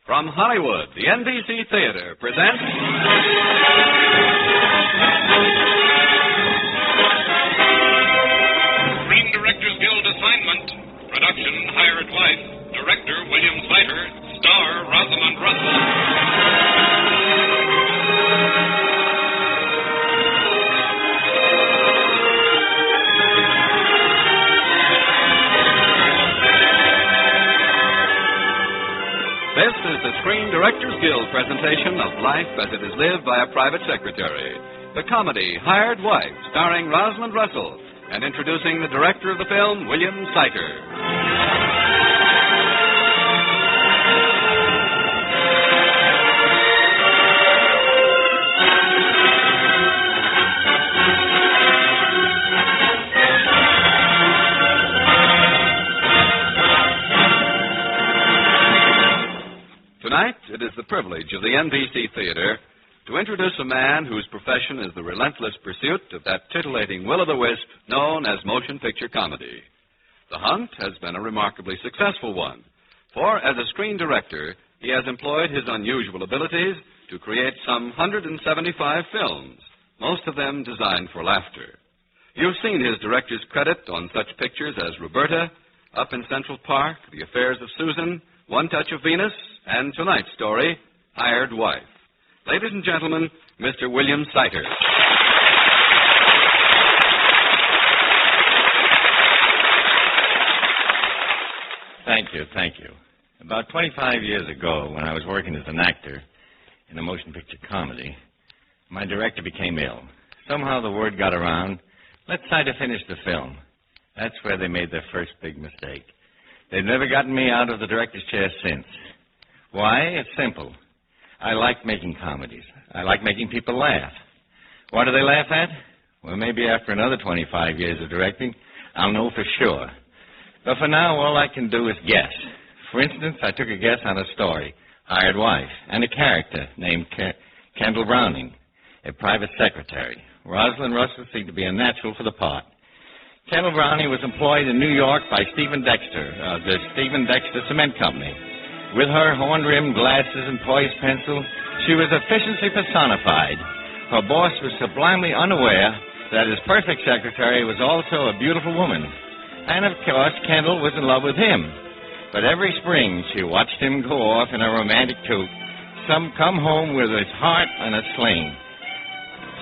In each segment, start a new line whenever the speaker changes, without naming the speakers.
From Hollywood, the NBC Theater presents...
Screen Directors Guild assignment. Production, Hired Wife. Director, William Seiter. Star, Rosalind Russell.
This is the Screen Directors Guild presentation of Life as It Is Lived by a Private Secretary. The comedy, Hired Wife, starring Rosalind Russell, and introducing the director of the film, William Seiter. Tonight, it is the privilege of the NBC Theater to introduce a man whose profession is the relentless pursuit of that titillating will-o'-the-wisp known as motion picture comedy. The hunt has been a remarkably successful one, for as a screen director, he has employed his unusual abilities to create some 175 films, most of them designed for laughter. You've seen his director's credit on such pictures as Roberta, Up in Central Park, The Affairs of Susan, One Touch of Venus, and tonight's story, Hired Wife. Ladies and gentlemen, Mr. William Seiter.
Thank you. About 25 years ago, when I was working as an actor in a motion picture comedy, my director became ill. Somehow the word got around, let Seiter finish the film. That's where they made their first big mistake. They've never gotten me out of the director's chair since. Why? It's simple. I like making comedies. I like making people laugh. What do they laugh at? Well, maybe after another 25 years of directing, I'll know for sure. But for now, all I can do is guess. For instance, I took a guess on a story, Hired Wife, and a character named Kendall Browning, a private secretary. Rosalind Russell seemed to be a natural for the part. Kendall Browning was employed in New York by Stephen Dexter, the Stephen Dexter Cement Company. With her horn-rimmed glasses and poised pencil, she was efficiency personified. Her boss was sublimely unaware that his perfect secretary was also a beautiful woman. And, of course, Kendall was in love with him. But every spring, she watched him go off in a romantic toque, come home with his heart in a sling.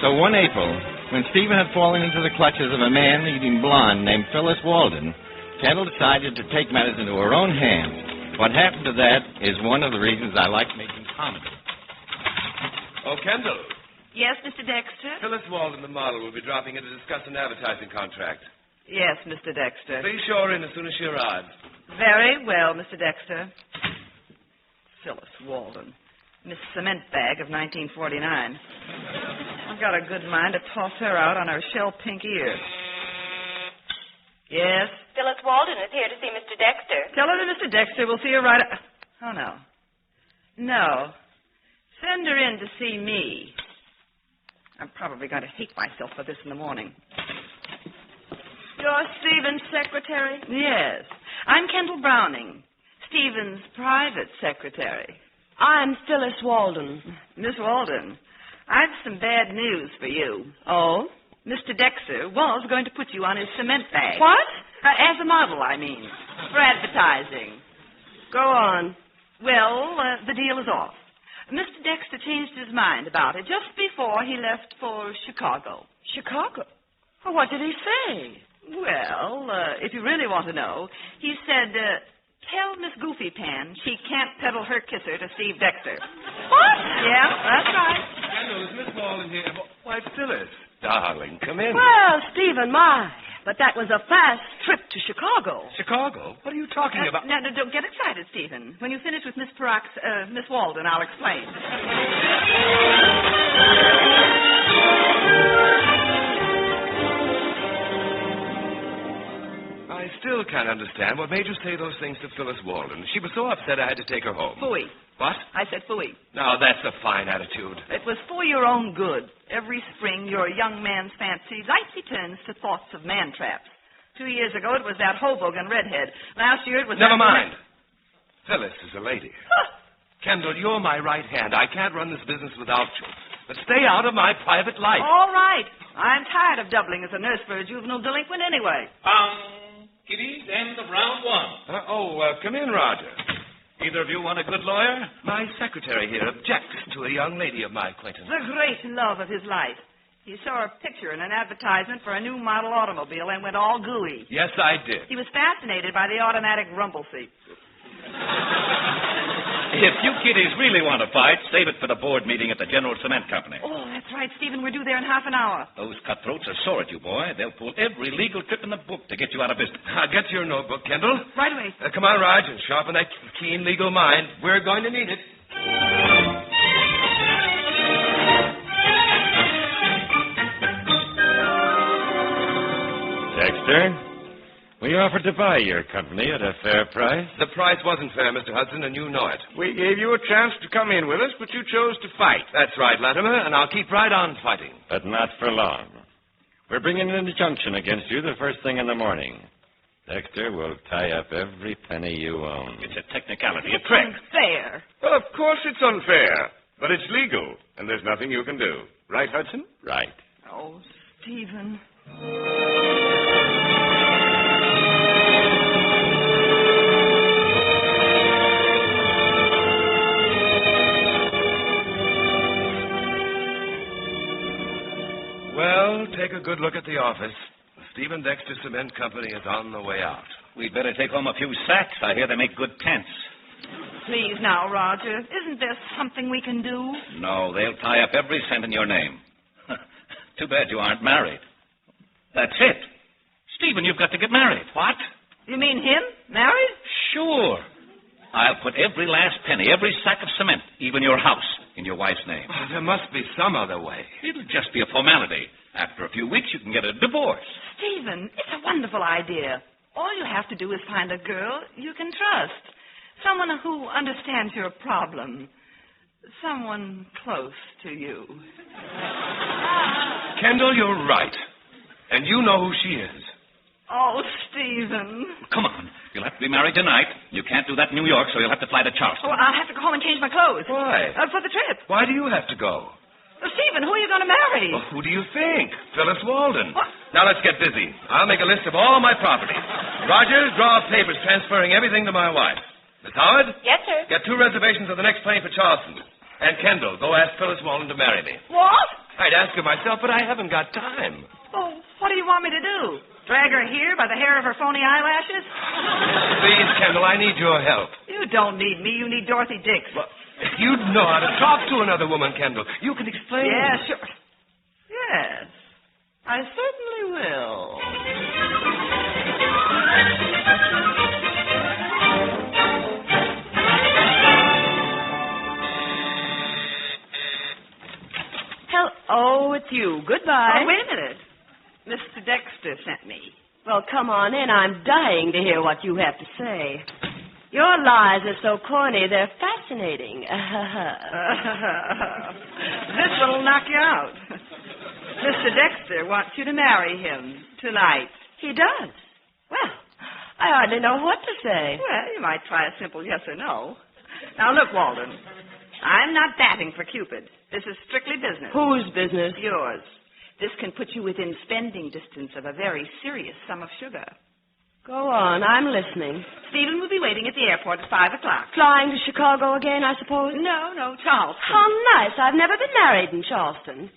So one April, when Stephen had fallen into the clutches of a man-eating blonde named Phyllis Walden, Kendall decided to take matters into her own hands. What happened to that is one of the reasons I like making comedy.
Oh, Kendall.
Yes, Mr. Dexter?
Phyllis Walden, the model, will be dropping in to discuss an advertising contract.
Yes, Mr. Dexter.
Please show her in as soon as she arrives.
Very well, Mr. Dexter. Phyllis Walden. Miss Cement Bag of 1949. I've got a good mind to toss her out on her shell-pink ear. Yes?
Phyllis Walden is here to see Mr. Dexter.
Tell her that Mr. Dexter will see her right... Oh, no. No. Send her in to see me. I'm probably going to hate myself for this in the morning.
You're Stephen's secretary?
Yes. I'm Kendall Browning, Stephen's private secretary.
I'm Phyllis Walden.
Miss Walden, I've some bad news for you.
Oh?
Mr. Dexter was going to put you on his cement bag.
What?
As a model, I mean, for advertising.
Go on.
Well, the deal is off. Mr. Dexter changed his mind about it just before he left for Chicago.
Chicago? Well, what did he say?
Well, if you really want to know, he said, tell Miss Goofy Pan she can't peddle her kisser to Steve Dexter.
What?
Yeah, that's right.
Kendall, is Miss Walden here? Why, Phyllis. Darling, come in.
Well, Stephen, my. But that was a fast trip to Chicago.
Chicago? What are you talking about?
No, don't get excited, Stephen. When you finish with Miss Miss Walden, I'll explain.
I still can't understand what made you say those things to Phyllis Walden. She was so upset I had to take her home.
Phooey.
What?
I said phooey.
Now, that's a fine attitude.
It was for your own good. Every spring, your young man's fancy lightly turns to thoughts of man-traps. 2 years ago, it was that Hoboken redhead. Last year, it was
Never mind. Phyllis is a lady.
Huh.
Kendall, you're my right hand. I can't run this business without you. But stay out of my private life.
All right. I'm tired of doubling as a nurse for a juvenile delinquent anyway.
Kiddies, end of round one.
Come in, Roger.
Either of you want a good lawyer?
My secretary here objects to a young lady of my acquaintance.
The great love of his life. He saw a picture in an advertisement for a new model automobile and went all gooey.
Yes, I did.
He was fascinated by the automatic rumble seat.
If you kiddies really want to fight, save it for the board meeting at the General Cement Company.
Oh, that's right, Stephen. We're due there in half an hour.
Those cutthroats are sore at you, boy. They'll pull every legal trick in the book to get you out of business.
Get your notebook, Kendall.
Right away.
Come on, Raj, and sharpen that keen legal mind. We're going to need it.
Dexter, we offered to buy your company at a fair price.
The price wasn't fair, Mr. Hudson, and you know it.
We gave you a chance to come in with us, but you chose to fight.
That's right, Latimer, and I'll keep right on fighting.
But not for long. We're bringing an injunction against you the first thing in the morning. Dexter will tie up every penny you own.
It's a technicality, a
It's
trick.
unfair.
Well, of course it's unfair, but it's legal, and there's nothing you can do. Right, Hudson?
Right.
Oh, Stephen.
Well, take a good look at the office. The Stephen Dexter Cement Company is on the way out.
We'd better take home a few sacks. I hear they make good tents.
Please now, Roger. Isn't there something we can do?
No, they'll tie up every cent in your name. Too bad you aren't married. That's it. Stephen, you've got to get married. What?
You mean him? Married?
Sure. I'll put every last penny, every sack of cement, even your house, in your wife's name.
Oh, there must be some other way.
It'll just be a formality. After a few weeks, you can get a divorce.
Stephen, it's a wonderful idea. All you have to do is find a girl you can trust. Someone who understands your problem. Someone close to you.
Kendall, you're right. And you know who she is.
Oh, Stephen.
Come on. You'll have to be married tonight. You can't do that in New York, so you'll have to fly to Charleston.
Oh, I'll have to go home and change my clothes.
Why?
For the trip.
Why do you have to go?
Stephen, who are you going to marry?
Well, who do you think? Phyllis Walden.
What?
Now let's get busy. I'll make a list of all my property. Rogers, draw up papers transferring everything to my wife. Miss Howard?
Yes, sir.
Get 2 reservations on the next plane for Charleston. And Kendall, go ask Phyllis Walden to marry me.
What?
I'd ask her myself, but I haven't got time.
Oh, what do you want me to do? Drag her here by the hair of her phony eyelashes?
Please, Kendall, I need your help.
You don't need me. You need Dorothy Dix.
Well, you know how to talk to another woman, Kendall. You can explain.
Yeah, sure. Yes, I certainly will.
Oh, it's you. Goodbye.
Oh, wait a minute. Mr. Dexter sent me.
Well, come on in. I'm dying to hear what you have to say. Your lies are so corny, they're fascinating.
This will knock you out. Mr. Dexter wants you to marry him tonight.
He does. Well, I hardly know what to say.
Well, you might try a simple yes or no. Now, look, Walden. I'm not batting for Cupid. This is strictly business.
Whose business?
Yours. This can put you within spending distance of a very serious sum of sugar.
Go on, I'm listening.
Stephen will be waiting at the airport at 5 o'clock.
Flying to Chicago again, I suppose?
No, Charleston.
How nice. I've never been married in Charleston.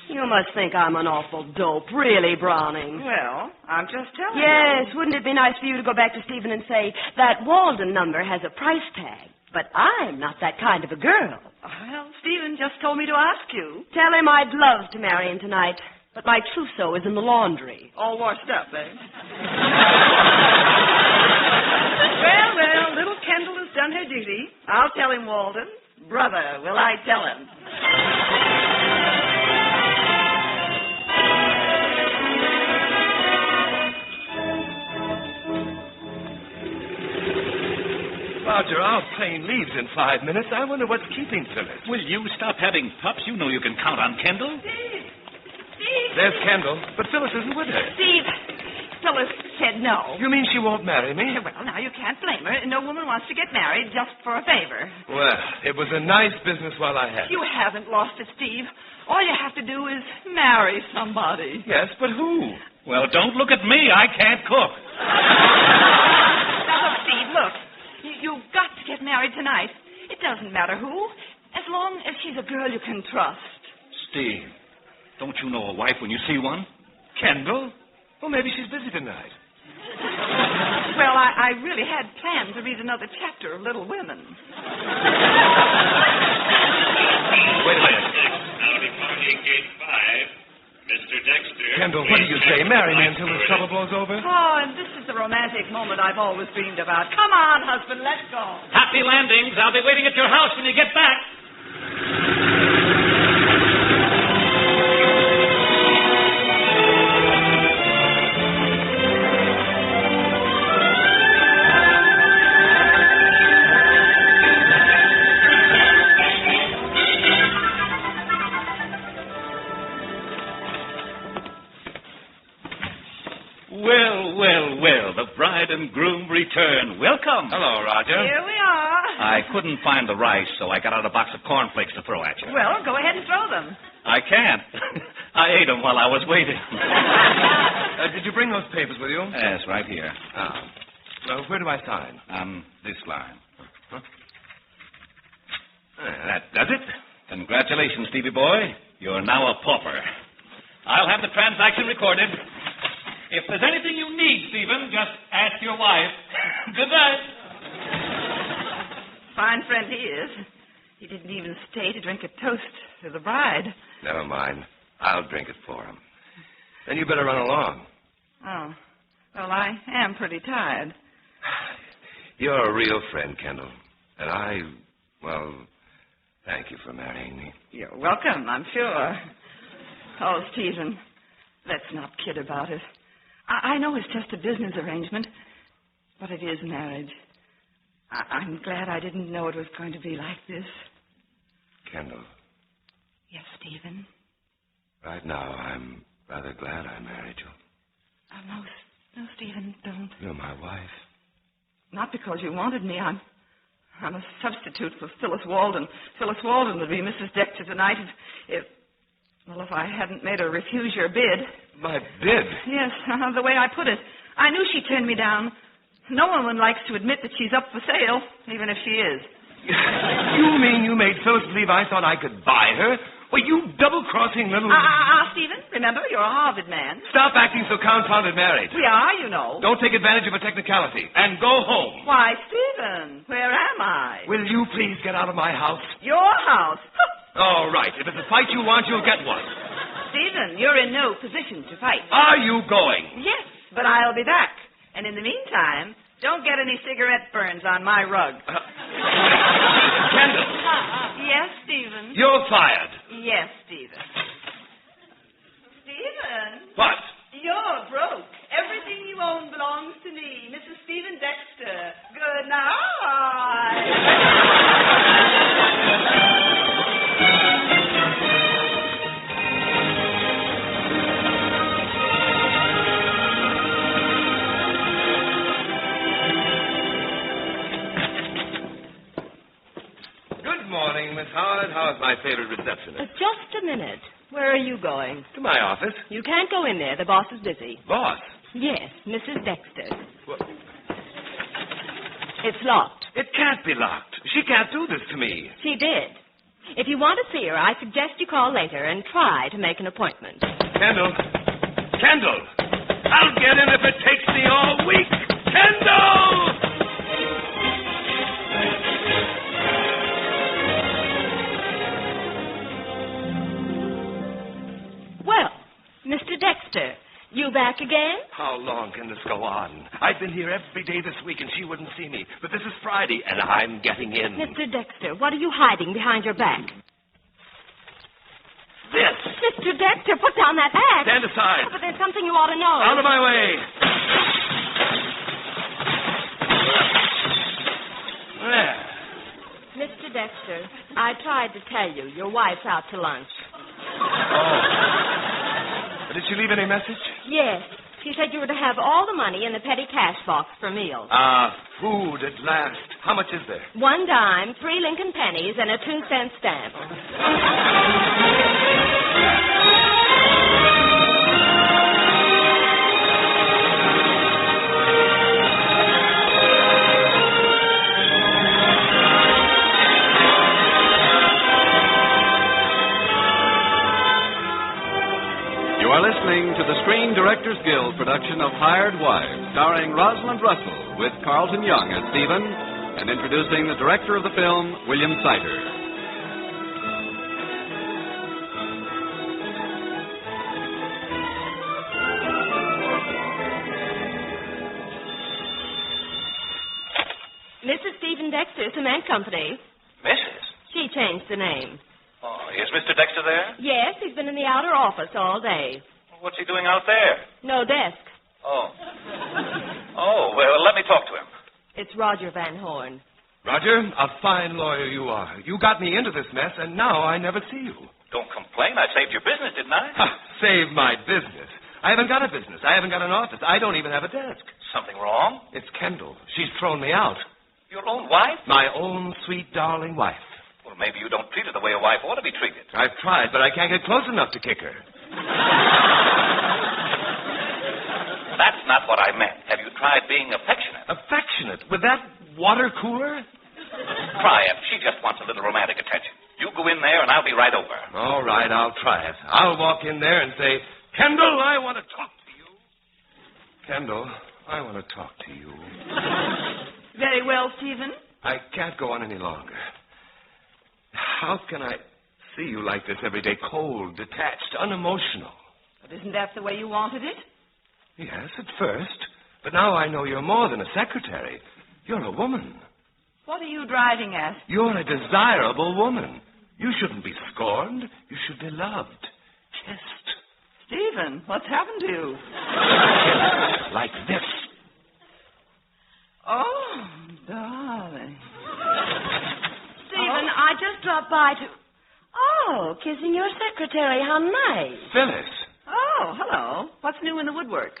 You must think I'm an awful dope, really, Browning.
Well, I'm just telling you.
Yes, wouldn't it be nice for you to go back to Stephen and say, that Walden number has a price tag, but I'm not that kind of a girl.
Well, Stephen just told me to ask you.
Tell him I'd love to marry him tonight, but my trousseau is in the laundry.
All washed up, eh? Well, little Kendall has done her duty. I'll tell him, Walden. Brother, will I tell him?
Roger, our plane leaves in 5 minutes. I wonder what's keeping Phyllis.
Will you stop having pups? You know you can count on Kendall.
Steve!
There's Kendall, but Phyllis isn't with her.
Steve, Phyllis said no.
You mean she won't marry me?
Well, now, you can't blame her. No woman wants to get married just for a favor.
Well, it was a nice business while I had it.
You haven't lost it, Steve. All you have to do is marry somebody.
Yes, but who?
Well, don't look at me. I can't cook.
Now, look, Steve, look. You've got to get married tonight. It doesn't matter who, as long as she's a girl you can trust.
Steve, don't you know a wife when you see one?
Kendall? Well, maybe she's busy tonight.
Well, I really had planned to read another chapter of Little Women.
Wait a minute.
Now departing gate 5, Mr. Dexter.
Kendall, what do you say? Marry me until this trouble blows over?
Oh, and this is the romantic moment I've always dreamed about. Come on, husband, let's go.
Happy landings. I'll be waiting at your house when you get back. Well, the bride and groom return. Welcome.
Hello, Roger.
Here we are.
I couldn't find the rice, so I got out a box of cornflakes to throw at you.
Well, go ahead and throw them.
I can't. I ate them while I was waiting.
Did you bring those papers with you?
Yes, right here.
Well, where do I sign?
On this line.
That does it.
Congratulations, Stevie boy. You're now a pauper. I'll have the transaction recorded. If there's anything you need, Stephen, just ask your wife. Good night.
Fine friend he is. He didn't even stay to drink a toast to the bride.
Never mind. I'll drink it for him. Then you better run along.
Oh. Well, I am pretty tired.
You're a real friend, Kendall. And thank you for marrying me.
You're welcome, I'm sure. Oh, Stephen, let's not kid about it. I know it's just a business arrangement, but it is marriage. I'm glad I didn't know it was going to be like this.
Kendall.
Yes, Stephen?
Right now, I'm rather glad I married you.
Oh, no, Stephen, don't.
You're my wife.
Not because you wanted me. I'm a substitute for Phyllis Walden. Phyllis Walden would be Mrs. Dexter tonight if I hadn't made her refuse your bid.
My bid?
Yes, the way I put it. I knew she'd turn me down. No one likes to admit that she's up for sale, even if she is.
You mean you made Phyllis believe I thought I could buy her? Well, you double-crossing little...
Stephen, remember, you're a Harvard man.
Stop acting so confounded married.
We are, you know.
Don't take advantage of a technicality. And go home.
Why, Stephen, where am I?
Will you please get out of my house?
Your house?
All right. If it's a fight you want, you'll get one.
Stephen, you're in no position to fight.
Are you going?
Yes, but I'll be back. And in the meantime, don't get any cigarette burns on my rug.
Kendall.
Yes, Stephen?
You're fired.
Yes, Stephen. Stephen?
What?
You're broke. Everything you own belongs to me, Mrs. Stephen Dexter. Good night.
Miss Howard, how's my favorite receptionist?
Just a minute. Where are you going?
To my office.
You can't go in there. The boss is busy.
Boss?
Yes, Mrs. Dexter.
What?
It's locked.
It can't be locked. She can't do this to me.
She did. If you want to see her, I suggest you call later and try to make an appointment.
Kendall! Kendall! I'll get in if it takes me all week! Kendall!
Well, Mr. Dexter, you back again?
How long can this go on? I've been here every day this week, and she wouldn't see me. But this is Friday, and I'm getting in.
Mr. Dexter, what are you hiding behind your back?
This.
Mr. Dexter, put down that axe.
Stand aside.
Oh, but there's something you ought to know.
Out of my way. There.
Mr. Dexter, I tried to tell you. Your wife's out to lunch.
Oh. Did she leave any message?
Yes. He said you were to have all the money in the petty cash box for meals.
Food at last. How much is there?
1 dime, 3 Lincoln pennies, and a 2-cent stamp.
You are listening to the Screen Directors Guild production of Hired Wives, starring Rosalind Russell with Carlton Young as Stephen, and introducing the director of the film, William Seiter.
Mrs. Stephen Dexter Cement Company.
Mrs.?
She changed the name.
Oh, is Mr. Dexter there?
Yes, he's been in the outer office all day.
What's he doing out there?
No desk.
Oh. Oh, well, let me talk to him.
It's Roger Van Horn.
Roger, a fine lawyer you are. You got me into this mess, and now I never see you.
Don't complain. I saved your business, didn't I?
Save my business. I haven't got a business. I haven't got an office. I don't even have a desk.
Something wrong?
It's Kendall. She's thrown me out.
Your own wife?
My own sweet, darling wife.
Well, maybe you don't treat her the way a wife ought to be treated.
I've tried, but I can't get close enough to kick her.
That's not what I meant. Have you tried being affectionate?
Affectionate? With that water cooler?
Try it. She just wants a little romantic attention. You go in there, and I'll be right over.
All right, I'll try it. I'll walk in there and say, Kendall, I want to talk to you. Kendall, I want to talk to you.
Very well, Stephen.
I can't go on any longer. How can I see you like this every day, cold, detached, unemotional?
But isn't that the way you wanted it?
Yes, at first. But now I know you're more than a secretary. You're a woman.
What are you driving at?
You're a desirable woman. You shouldn't be scorned. You should be loved, kissed.
Stephen, what's happened to you?
Like this.
Oh, darling.
Stephen, I just dropped by to... Oh, kissing your secretary. How nice.
Phyllis.
Oh, hello. What's new in the woodwork?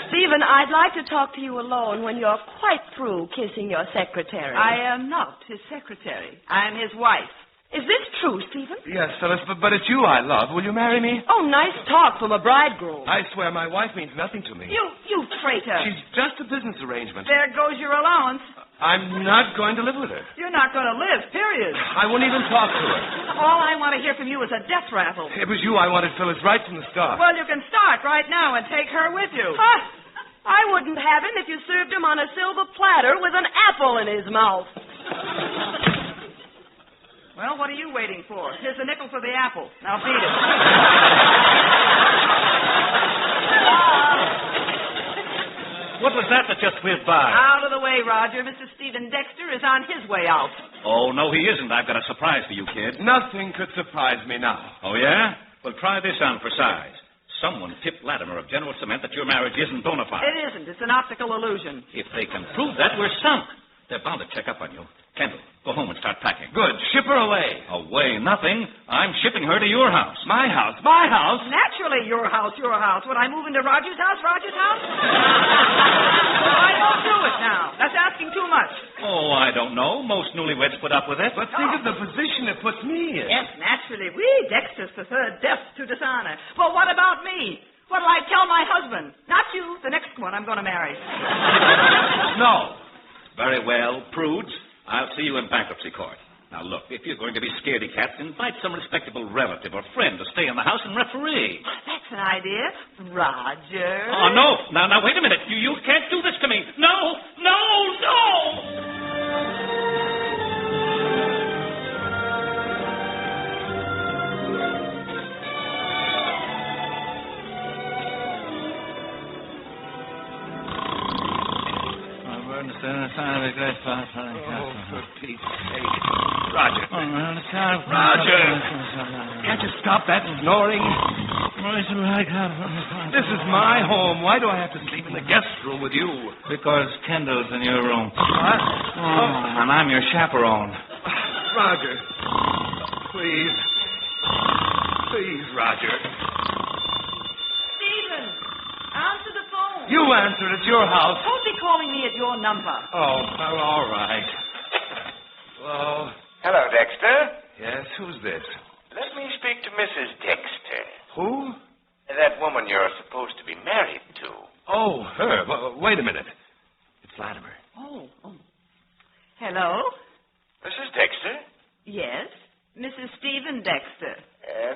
Stephen, I'd like to talk to you alone when you're quite through kissing your secretary.
I am not his secretary. I'm his wife.
Is this true, Stephen?
Yes, Phyllis, but it's you I love. Will you marry me?
Oh, nice talk from a bridegroom.
I swear my wife means nothing to me.
You traitor.
She's just a business arrangement.
There goes your allowance.
I'm not going to live with her.
You're not going to live, period.
I won't even talk to her.
All I want to hear from you is a death rattle.
It was you I wanted, Phyllis, right from the start.
Well, you can start right now and take her with you.
I wouldn't have him if you served him on a silver platter with an apple in his mouth.
Well, what are you waiting for? Here's a nickel for the apple. Now beat it.
What was that just whizzed by?
Out of the way, Roger. Mr. Stephen Dexter is on his way out.
Oh, no, he isn't. I've got a surprise for you, kid.
Nothing could surprise me now.
Oh, yeah? Well, try this on for size. Someone tipped Latimer of General Cement that your marriage isn't bona fide.
It isn't. It's an optical illusion.
If they can prove that, we're sunk. They're bound to check up on you. Kendall, go home and start packing.
Good. Ship her away.
Away? Nothing. I'm shipping her to your house.
My house? My house?
Naturally, your house, your house. Would I move into Roger's house, Roger's house? I don't do it now. That's asking too much.
Oh, I don't know. Most newlyweds put up with it.
But think of the position it puts me in.
Yes, naturally. We Dexters prefer death to dishonor. But what about me? What'll I tell my husband? Not you, the next one I'm going to marry.
No. Very well, prudes. I'll see you in bankruptcy court. Now, look, if you're going to be scaredy cats, invite some respectable relative or friend to stay in the house and referee.
That's an idea. Roger.
Oh, no. Now, wait a minute. You can't do this to me. No.
Oh, for Pete's sake. Roger. Roger! Can't you stop that snoring? This is my home. Why do I have to sleep in the guest room with you?
Because Kendall's in your room.
What?
And I'm your chaperone.
Roger. Please. Please, Roger. You answer. It's your house.
Don't be calling me at your number.
Oh, well, all right. Hello?
Hello, Dexter.
Yes, who's this?
Let me speak to Mrs. Dexter.
Who?
That woman you're supposed to be married to.
Oh, her. Wait a minute. It's Latimer.
Oh. Hello?
Mrs. Dexter?
Yes? Mrs. Stephen Dexter.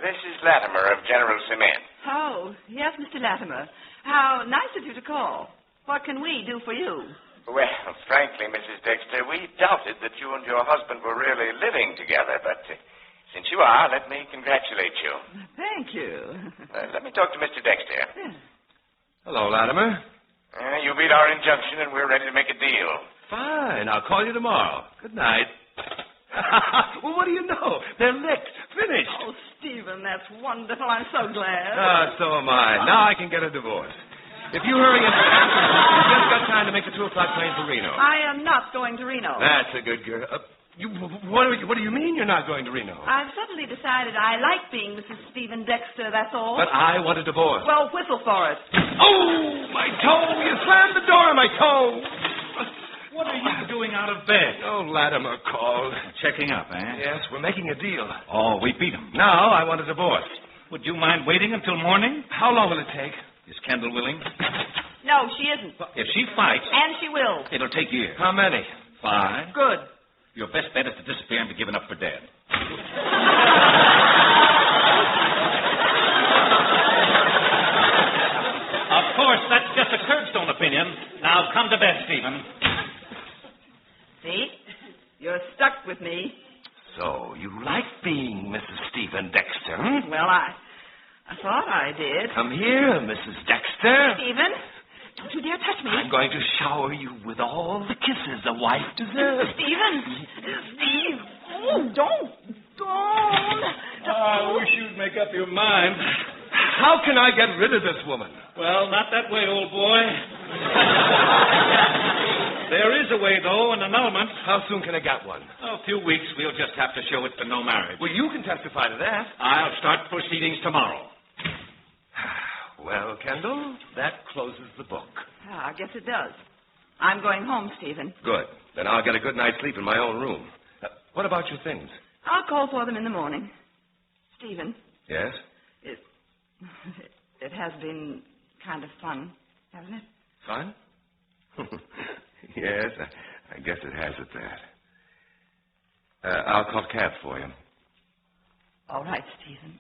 This is Latimer of General Cement.
Oh, yes, Mr. Latimer. How nice of you to call. What can we do for you?
Well, frankly, Mrs. Dexter, we doubted that you and your husband were really living together, but since you are, let me congratulate you.
Thank you.
Let me talk to Mr. Dexter.
Yeah.
Hello, Latimer.
You beat our injunction, and we're ready to make a deal.
Fine. I'll call you tomorrow. Good night. Well, what do you know? They're licked. Finished.
Oh, Stephen, that's wonderful. I'm so glad.
So am I. Now I can get a divorce. If you hurry in, you've just got time to make the 2 o'clock train for Reno.
I am not going to Reno.
That's a good girl. What do you mean you're not going to Reno?
I've suddenly decided I like being Mrs. Stephen Dexter, that's all.
But I want a divorce.
Well, whistle for it.
Oh, my toe! You slammed the door on my toe!
What are you doing out of bed?
Oh, Latimer called.
Checking up, eh?
Yes, we're making a deal.
Oh, we beat him.
Now I want a divorce.
Would you mind waiting until morning?
How long will it take?
Is Kendall willing?
No, she isn't.
If she fights,
And she will.
it'll take years.
How many?
5.
Good.
Your best bet is to disappear and be given up for dead.
Of course, that's just a curbstone opinion. Now come to bed, Stephen.
See? You're stuck with me.
So, you like being Mrs. Stephen Dexter, hmm?
Well, I thought I did.
Come here, Mrs. Dexter.
Stephen, don't you dare touch me.
I'm going to shower you with all the kisses a wife deserves.
Stephen! Steve! Oh, don't!
I wish you'd make up your mind.
How can I get rid of this woman?
Well, not that way, old boy. There is a way, though, an annulment.
How soon can I get one?
A few weeks. We'll just have to show it to no marriage.
Well, you can testify to that.
I'll start proceedings tomorrow.
Well, Kendall, that closes the book.
I guess it does. I'm going home, Stephen.
Good. Then I'll get a good night's sleep in my own room. What about your things?
I'll call for them in the morning. Stephen.
Yes?
It has been kind of fun, hasn't it?
Fun? Yes, I guess it has at that. I'll call a cab for you.
All right, Stephen.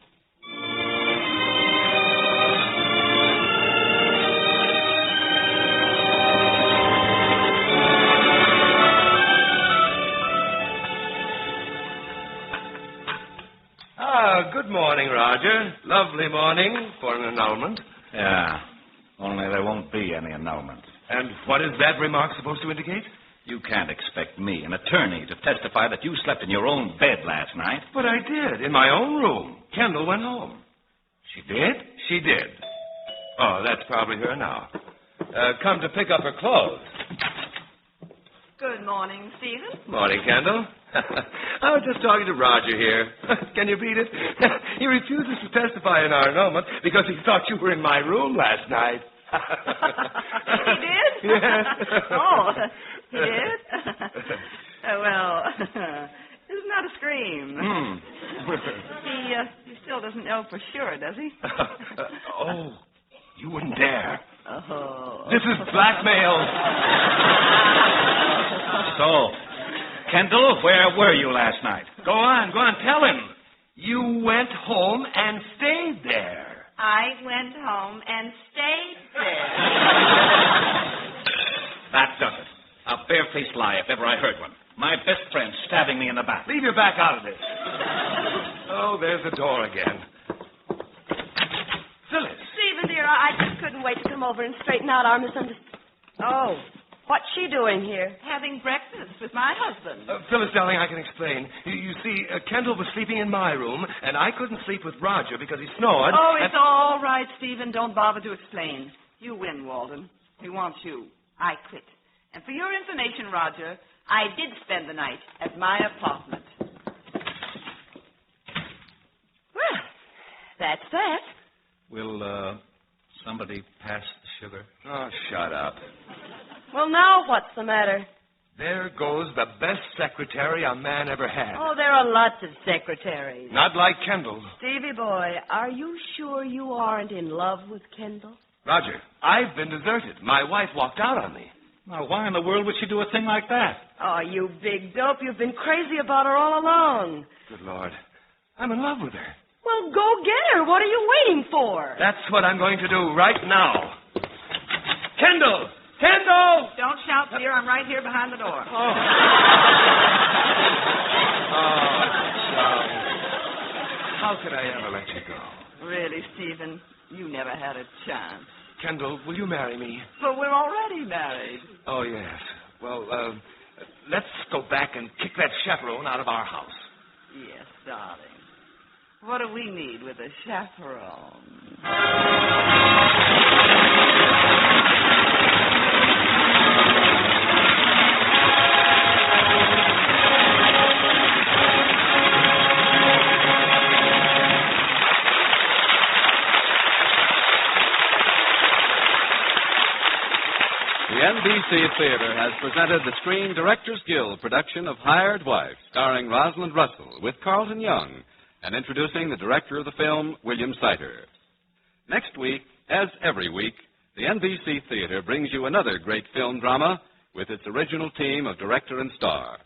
Good morning, Roger. Lovely morning for an annulment.
Yeah, only there won't be any annulment.
And what is that remark supposed to indicate?
You can't expect me, an attorney, to testify that you slept in your own bed last night.
But I did, in my own room. Kendall went home.
She did?
She did. Oh, that's probably her now. Come to pick up her clothes.
Good morning, Stephen.
Morning, Kendall. I was just talking to Roger here. Can you beat it? He refuses to testify in our annulment because he thought you were in my room last night.
He did?
Yes.
Oh, he did? Well, isn't that a scream? He still doesn't know for sure, does he?
Oh, you wouldn't dare.
Oh.
This is blackmail.
So, Kendall, where were you last night?
Go on, tell him. You went home and stayed there.
I went home and stayed there.
That does it. A barefaced lie, if ever I heard one. My best friend stabbing me in the back.
Leave your back out of this. Oh, there's the door again. Phyllis.
Stephen, dear, I just couldn't wait to come over and straighten out our misunderstanding. Oh, what's she doing here?
Having breakfast with my husband.
Phyllis, darling, I can explain. You see, Kendall was sleeping in my room, and I couldn't sleep with Roger because he snored.
Oh, it's all right, Stephen. Don't bother to explain. You win, Walden. We want you. I quit. And for your information, Roger, I did spend the night at my apartment.
Well, that's that.
Will somebody pass the
sugar.
Oh, shut up.
Well, now what's the matter?
There goes the best secretary a man ever had.
Oh, there are lots of secretaries.
Not like Kendall.
Stevie boy, are you sure you aren't in love with Kendall?
Roger, I've been deserted. My wife walked out on me.
Now, why in the world would she do a thing like that?
Oh, you big dope. You've been crazy about her all along.
Good Lord. I'm in love with her.
Well, go get her. What are you waiting for?
That's what I'm going to do right now. Kendall! Kendall!
Don't shout, dear. I'm right here behind the door.
Oh, darling. How could I ever let you go?
Really, Stephen, you never had a chance.
Kendall, will you marry me?
But we're already married.
Oh, yes. Well, let's go back and kick that chaperone out of our house.
Yes, darling. What do we need with a chaperone?
The NBC Theater has presented the Screen Directors Guild production of Hired Wife, starring Rosalind Russell, with Carlton Young, and introducing the director of the film, William Seiter. Next week, as every week, the NBC Theater brings you another great film drama with its original team of director and star.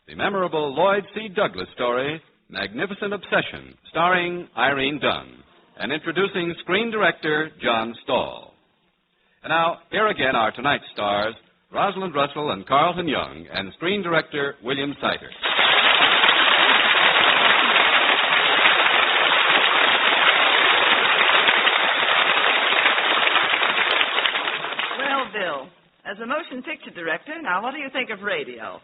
The memorable Lloyd C. Douglas story, Magnificent Obsession, starring Irene Dunn, and introducing screen director John Stahl. And now, here again are tonight's stars, Rosalind Russell and Carlton Young, and screen director William Seiter.
Well, Bill, as a motion picture director, now what do you think of radio?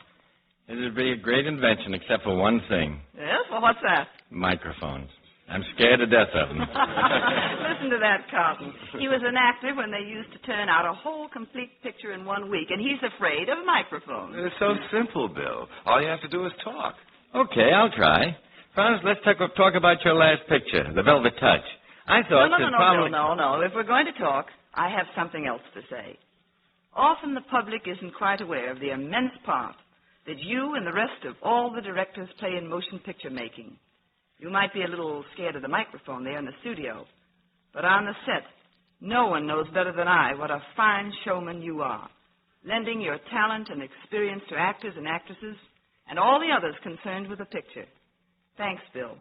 It'd be a great invention, except for one thing.
Yes? Well, what's that?
Microphones. I'm scared to death of them.
Listen to that, Carlton. He was an actor when they used to turn out a whole complete picture in 1 week, and he's afraid of microphones.
It's so simple, Bill. All you have to do is talk.
Okay, I'll try. Franz, let's talk about your last picture, The Velvet Touch. I thought
No,
that probably...
no. If we're going to talk, I have something else to say. Often the public isn't quite aware of the immense part that you and the rest of all the directors play in motion picture making. You might be a little scared of the microphone there in the studio, but on the set, no one knows better than I what a fine showman you are, lending your talent and experience to actors and actresses and all the others concerned with the picture. Thanks, Bill.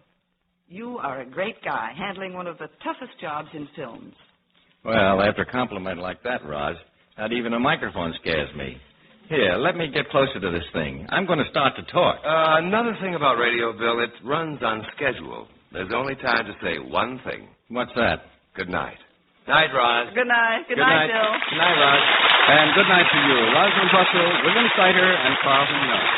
You are a great guy, handling one of the toughest jobs in films.
Well, after a compliment like that, Roz, not even a microphone scares me. Here, let me get closer to this thing. I'm going to start to talk.
Another thing about radio, Bill, it runs on schedule. There's only time to say one thing.
What's that?
Good night. Night, Roz.
Good night. Good night, Bill.
Good night, Roz.
And good night to you, Rosalind Russell, William Seiter, and Carlton Young.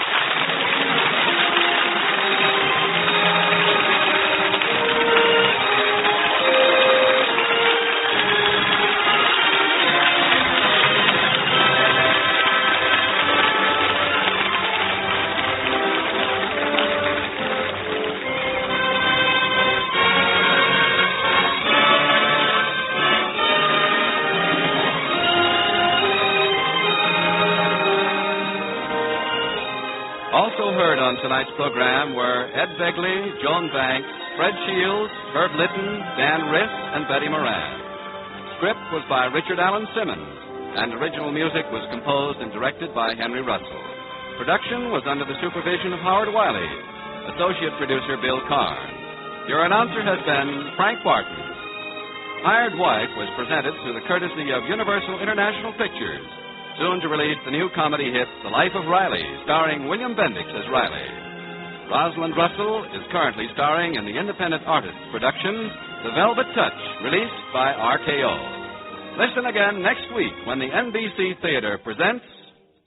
Also heard on tonight's program were Ed Begley, Joan Banks, Fred Shields, Herb Litton, Dan Riss, and Betty Moran. Script was by Richard Allen Simmons, and original music was composed and directed by Henry Russell. Production was under the supervision of Howard Wiley. Associate producer Bill Carn. Your announcer has been Frank Barton. Hired Wife was presented through the courtesy of Universal International Pictures, soon to release the new comedy hit, The Life of Riley, starring William Bendix as Riley. Rosalind Russell is currently starring in the independent artists production, The Velvet Touch, released by RKO. Listen again next week when the NBC Theater presents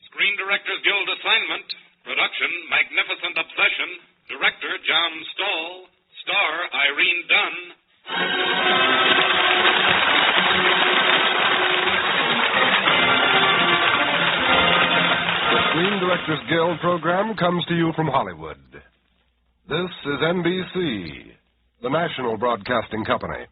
Screen Directors Guild assignment. Production, Magnificent Obsession. Director, John Stahl. Star, Irene Dunn.
The Screen Directors Guild program comes to you from Hollywood. This is NBC, the national broadcasting company.